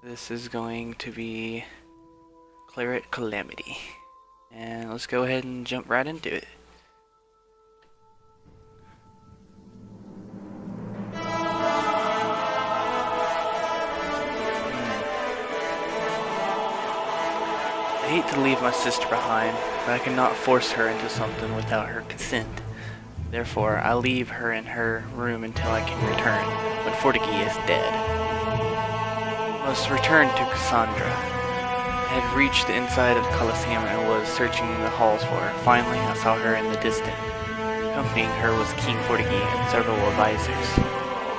This is going to be Claret Calamity. And let's go ahead and jump right into it. I hate to leave my sister behind, but I cannot force her into something without her consent. Therefore, I leave her in her room until I can return, when Fortigi is dead. I must return to Cassandra. I had reached the inside of the Colosseum and was searching the halls for her. Finally, I saw her in the distance. Accompanying her was King Fortigi and several advisors.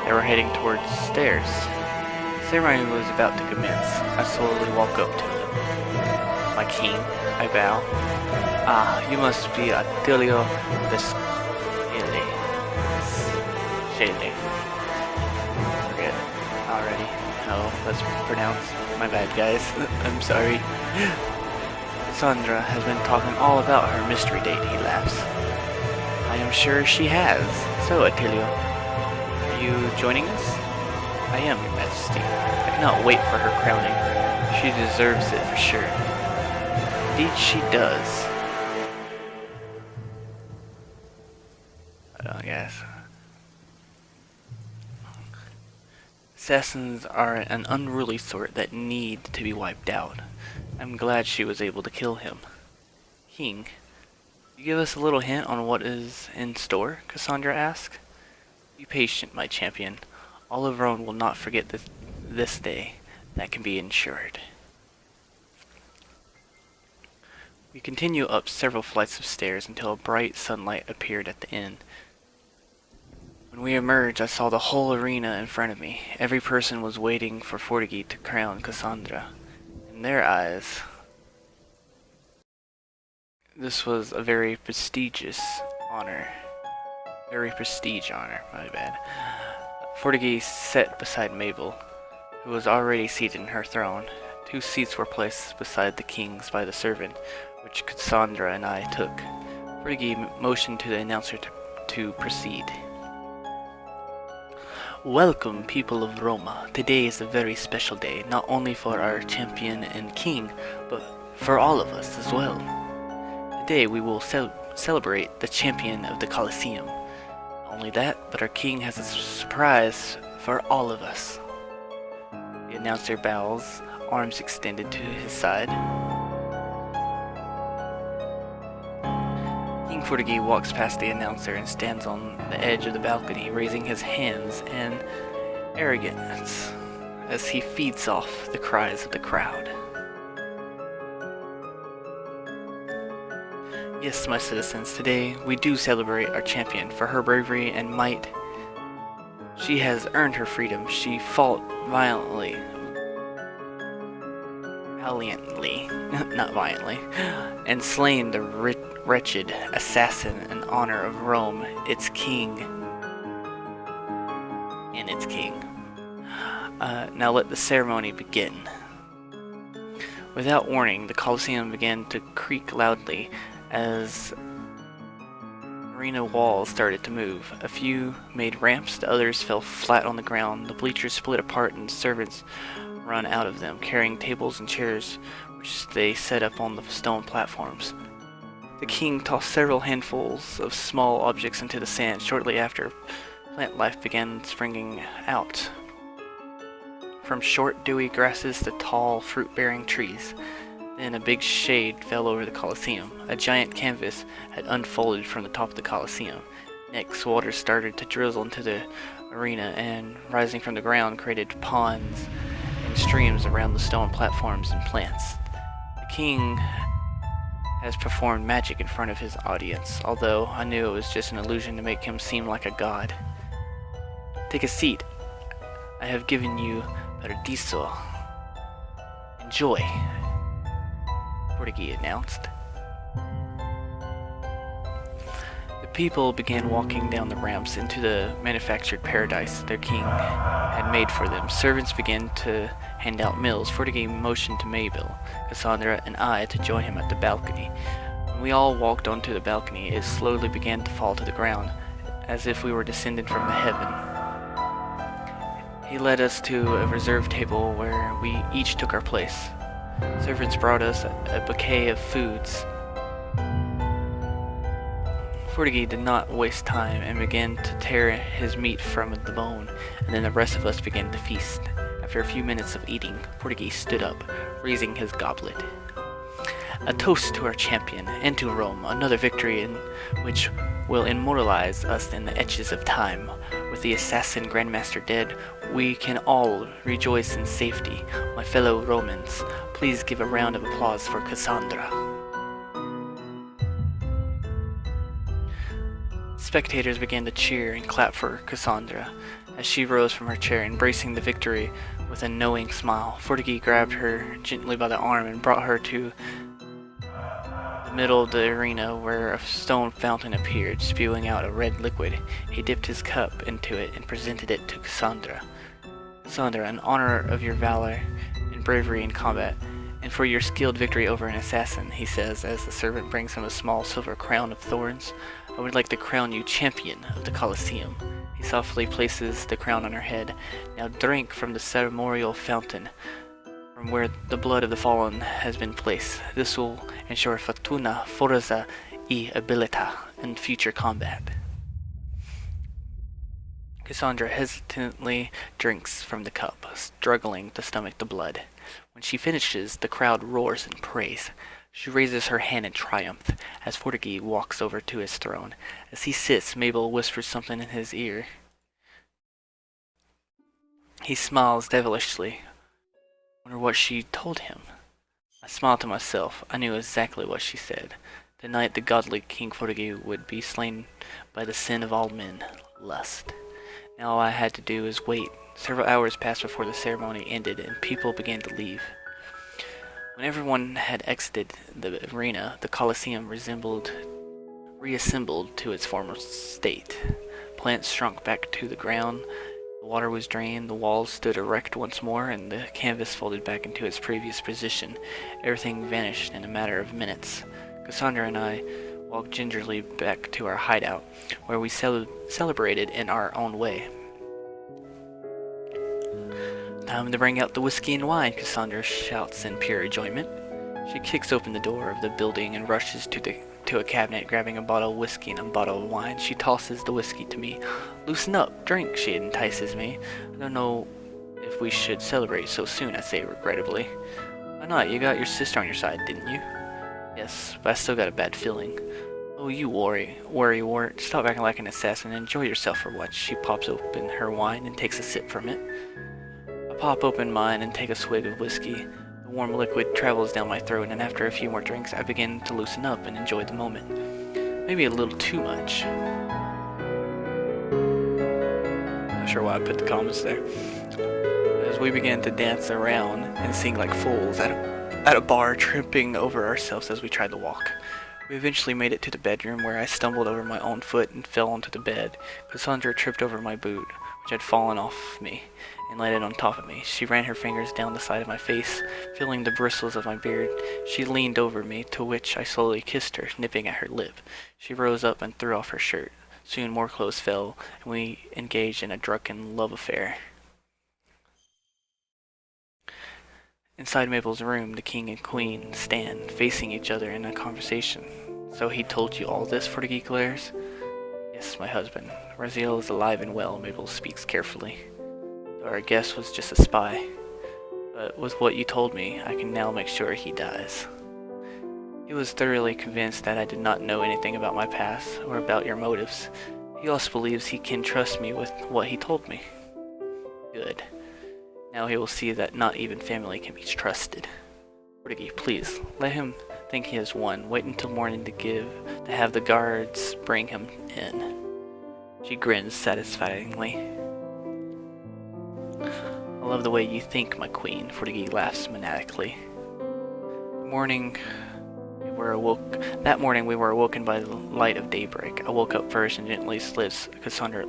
They were heading towards the stairs. The ceremony was about to commence. I slowly walk up to them. My king, I bow. Ah, you must be Attilio Shaylee. Forget already how that's pronounced. My bad, guys. I'm sorry. Cassandra has been talking all about her mystery date, he laughs. I am sure she has. So, Attilio, are you joining us? I am, Your Majesty. I cannot wait for her crowning. She deserves it for sure. Indeed she does. I guess. Assassins are an unruly sort that need to be wiped out. I'm glad she was able to kill him. King, you give us a little hint on what is in store? Cassandra asked. Be patient, my champion. All of Rome will not forget this day. That can be ensured. We continue up several flights of stairs until a bright sunlight appeared at the end. When we emerged, I saw the whole arena in front of me. Every person was waiting for Fortigi to crown Cassandra. In their eyes, this was a very prestigious honor. Very prestige honor, my bad. Fortigi sat beside Mabel, who was already seated in her throne. 2 seats were placed beside the king's by the servant, which Cassandra and I took. Fortigi motioned to the announcer to proceed. Welcome, people of Roma. Today is a very special day, not only for our champion and king, but for all of us as well. Today we will celebrate the champion of the Colosseum. Not only that, but our king has a surprise for all of us. The announcer bows, arms extended to his side. King Fortigi walks past the announcer and stands on the edge of the balcony, raising his hands in arrogance as he feeds off the cries of the crowd. Yes, my citizens, today we do celebrate our champion for her bravery and might. She has earned her freedom. She fought valiantly, not violently, and slain the wretched assassin in honor of Rome, its king, and its king. Now let the ceremony begin. Without warning, the Colosseum began to creak loudly as arena walls started to move. A few made ramps, the others fell flat on the ground. The bleachers split apart and servants run out of them, carrying tables and chairs, which they set up on the stone platforms. The king tossed several handfuls of small objects into the sand. Shortly after, plant life began springing out. From short, dewy grasses to tall, fruit-bearing trees. Then a big shade fell over the Colosseum. A giant canvas had unfolded from the top of the Colosseum. Next, water started to drizzle into the arena and, rising from the ground, created ponds and streams around the stone platforms and plants. The king has performed magic in front of his audience, although I knew it was just an illusion to make him seem like a god. Take a seat. I have given you Paradiso. Enjoy, Fortigi announced. The people began walking down the ramps into the manufactured paradise their king had made for them. Servants began to hand out meals. Fortigi motioned to Mabel, Cassandra, and I to join him at the balcony. When we all walked onto the balcony, it slowly began to fall to the ground, as if we were descended from the heaven. He led us to a reserved table where we each took our place. Servants brought us a bouquet of foods. Fortigi did not waste time and began to tear his meat from the bone, and then the rest of us began to feast. After a few minutes of eating, Fortigi stood up, raising his goblet. A toast to our champion, and to Rome, another victory in which will immortalize us in the etches of time. With the assassin Grandmaster dead, we can all rejoice in safety. My fellow Romans, please give a round of applause for Cassandra. Spectators began to cheer and clap for Cassandra as she rose from her chair, embracing the victory with a knowing smile. Fortigi grabbed her gently by the arm and brought her to the middle of the arena where a stone fountain appeared, spewing out a red liquid. He dipped his cup into it and presented it to Cassandra. Cassandra, in honor of your valor and bravery in combat, and for your skilled victory over an assassin, he says as the servant brings him a small silver crown of thorns, I would like to crown you champion of the Colosseum. He softly places the crown on her head. Now drink from the ceremonial fountain from where the blood of the fallen has been placed. This will ensure fortuna, forza e abilità in future combat. Cassandra hesitantly drinks from the cup, struggling to stomach the blood. When she finishes, the crowd roars in praise. She raises her hand in triumph as Fortigi walks over to his throne. As he sits, Mabel whispers something in his ear. He smiles devilishly. Wonder what she told him. I smiled to myself. I knew exactly what she said. The night the godly King Fortigi would be slain by the sin of all men, lust. Now all I had to do is wait. Several hours passed before the ceremony ended and people began to leave. When everyone had exited the arena, the Colosseum reassembled to its former state. Plants shrunk back to the ground, the water was drained, the walls stood erect once more, and the canvas folded back into its previous position. Everything vanished in a matter of minutes. Cassandra and I walked gingerly back to our hideout, where we celebrated in our own way. Time to bring out the whiskey and wine, Cassandra shouts in pure enjoyment. She kicks open the door of the building and rushes to a cabinet, grabbing a bottle of whiskey and a bottle of wine. She tosses the whiskey to me. Loosen up, drink, she entices me. I don't know if we should celebrate so soon, I say regrettably. Why not? You got your sister on your side, didn't you? Yes, but I still got a bad feeling. Oh, you worrywart. Stop acting like an assassin and enjoy yourself for once. She pops open her wine and takes a sip from it. I pop open mine and take a swig of whiskey. The warm liquid travels down my throat, and after a few more drinks, I begin to loosen up and enjoy the moment. Maybe a little too much. Not sure why I put the comments there. As we began to dance around and sing like fools at a bar, tripping over ourselves as we tried to walk. We eventually made it to the bedroom, where I stumbled over my own foot and fell onto the bed. Cassandra tripped over my boot, which had fallen off me, and landed on top of me. She ran her fingers down the side of my face, feeling the bristles of my beard. She leaned over me, to which I slowly kissed her, nipping at her lip. She rose up and threw off her shirt. Soon more clothes fell, and we engaged in a drunken love affair. Inside Mabel's room, the king and queen stand, facing each other in a conversation. So he told you all this, Fortigi glares? Yes, my husband. Raziel is alive and well, Mabel speaks carefully. Our guest was just a spy. But with what you told me, I can now make sure he dies. He was thoroughly convinced that I did not know anything about my past or about your motives. He also believes he can trust me with what he told me. Good. Now he will see that not even family can be trusted. Fortigi, please, let him think he has won. Wait until morning to have the guards bring him in. She grins satisfyingly. I love the way you think, my queen, Fortigi laughs maniacally. That morning we were awoken by the light of daybreak. I woke up first and gently slid Cassandra's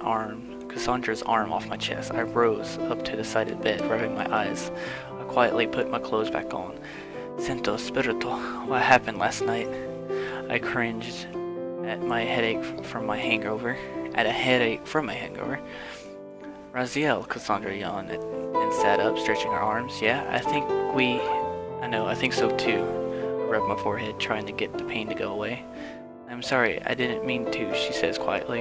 arm off my chest. I rose up to the side of the bed, rubbing my eyes. I quietly put my clothes back on. Santo Spirito, what happened last night? I cringed at a headache from my hangover. Raziel, Cassandra yawned and sat up, stretching her arms. Yeah, I think so too. I rubbed my forehead, trying to get the pain to go away. I'm sorry, I didn't mean to, she says quietly.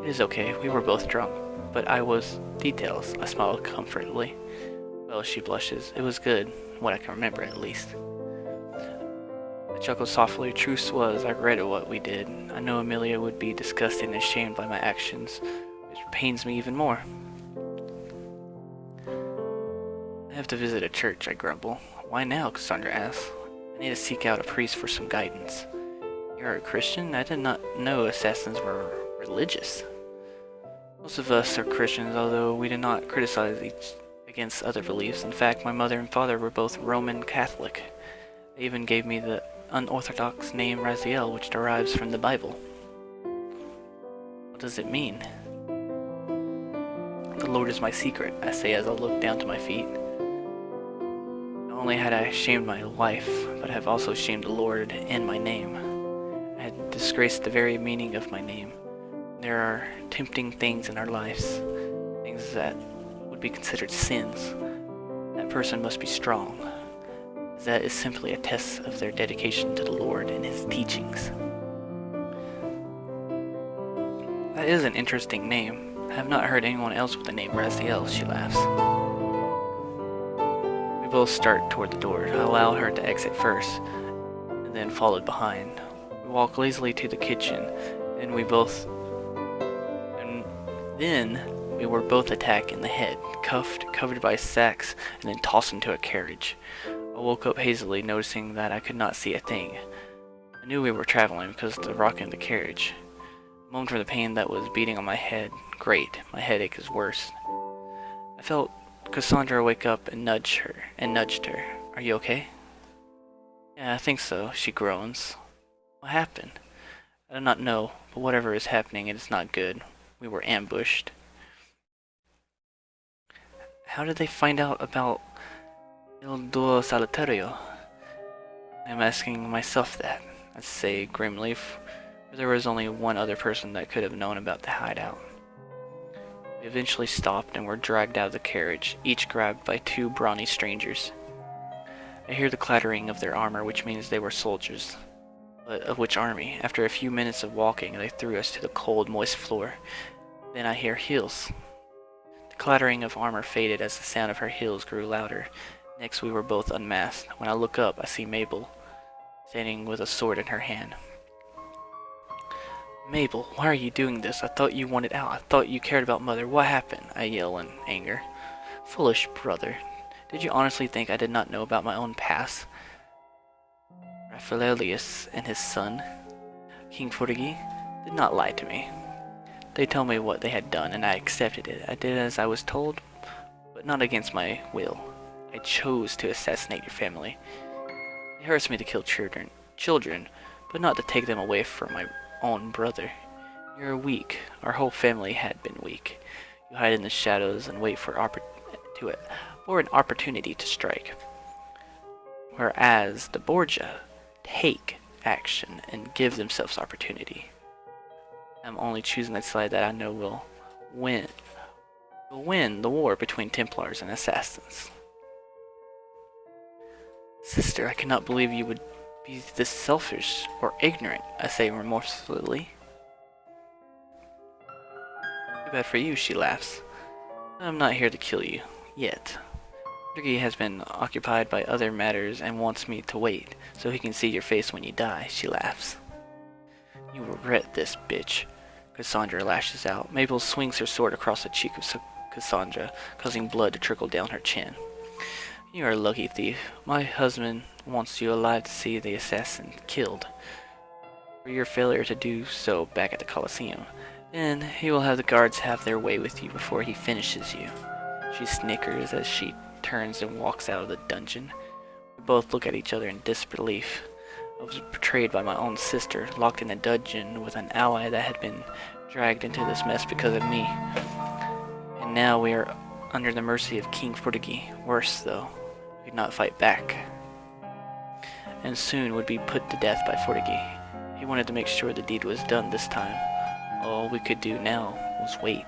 It is okay, we were both drunk. But I was... Details, I smiled comfortably. Well, she blushes. It was good, what I can remember at least. I chuckled softly. Truth was, I regretted what we did. I know Amelia would be disgusted and ashamed by my actions, which pains me even more. I have to visit a church, I grumble. Why now? Cassandra asks. I need to seek out a priest for some guidance. You're a Christian? I did not know assassins were religious. Most of us are Christians, although we do not criticize each against other beliefs. In fact, my mother and father were both Roman Catholic. They even gave me the unorthodox name Raziel, which derives from the Bible. What does it mean? The Lord is my secret, I say as I look down to my feet. Not only had I shamed my wife, but I have also shamed the Lord and my name. I had disgraced the very meaning of my name. There are tempting things in our lives, things that would be considered sins. That person must be strong. That is simply a test of their dedication to the Lord and His teachings. That is an interesting name. I have not heard anyone else with the name Raziel, she laughs. We both start toward the door. I allow her to exit first, and then followed behind. We walk lazily to the kitchen, and then we were both attacked in the head, cuffed, covered by sacks, and then tossed into a carriage. I woke up hazily, noticing that I could not see a thing. I knew we were traveling because of the rock in the carriage. I moaned for the pain that was beating on my head. Great, my headache is worse. I felt Cassandra wake up and nudged her. Are you okay? Yeah, I think so, she groans. What happened? I do not know, but whatever is happening, it is not good. We were ambushed. How did they find out about Il Duo Solitario? I am asking myself that, I say grimly, for there was only one other person that could have known about the hideout. We eventually stopped and were dragged out of the carriage, each grabbed by two brawny strangers. I hear the clattering of their armor, which means they were soldiers. But of which army? After a few minutes of walking, they threw us to the cold, moist floor. Then I hear heels. The clattering of armor faded as the sound of her heels grew louder. Next we were both unmasked. When I look up, I see Mabel, standing with a sword in her hand. Mabel, why are you doing this? I thought you wanted out. I thought you cared about Mother. What happened? I yell in anger. Foolish brother. Did you honestly think I did not know about my own past? Raphaelius and his son, King Fortigi, did not lie to me. They told me what they had done, and I accepted it. I did as I was told, but not against my will. I chose to assassinate your family. It hurts me to kill children, but not to take them away from my own brother. You're weak. Our whole family had been weak. You hide in the shadows and wait for an opportunity to strike. Whereas the Borgia take action and give themselves opportunity. I'm only choosing that side that I know will win the war between Templars and Assassins. Sister, I cannot believe you would be this selfish or ignorant, I say remorsefully. Too bad for you, she laughs. I'm not here to kill you, yet. Fortigi has been occupied by other matters and wants me to wait, so he can see your face when you die, she laughs. You regret this, bitch, Cassandra lashes out. Mabel swings her sword across the cheek of Cassandra, causing blood to trickle down her chin. You are a lucky thief. My husband wants you alive to see the assassin killed. For your failure to do so back at the Colosseum. Then he will have the guards have their way with you before he finishes you. She snickers as she turns and walks out of the dungeon. We both look at each other in disbelief. I was betrayed by my own sister, locked in a dungeon with an ally that had been dragged into this mess because of me. And now we are under the mercy of King Fortigi. Worse, though, we could not fight back. And soon would be put to death by Fortigi. He wanted to make sure the deed was done this time. All we could do now was wait.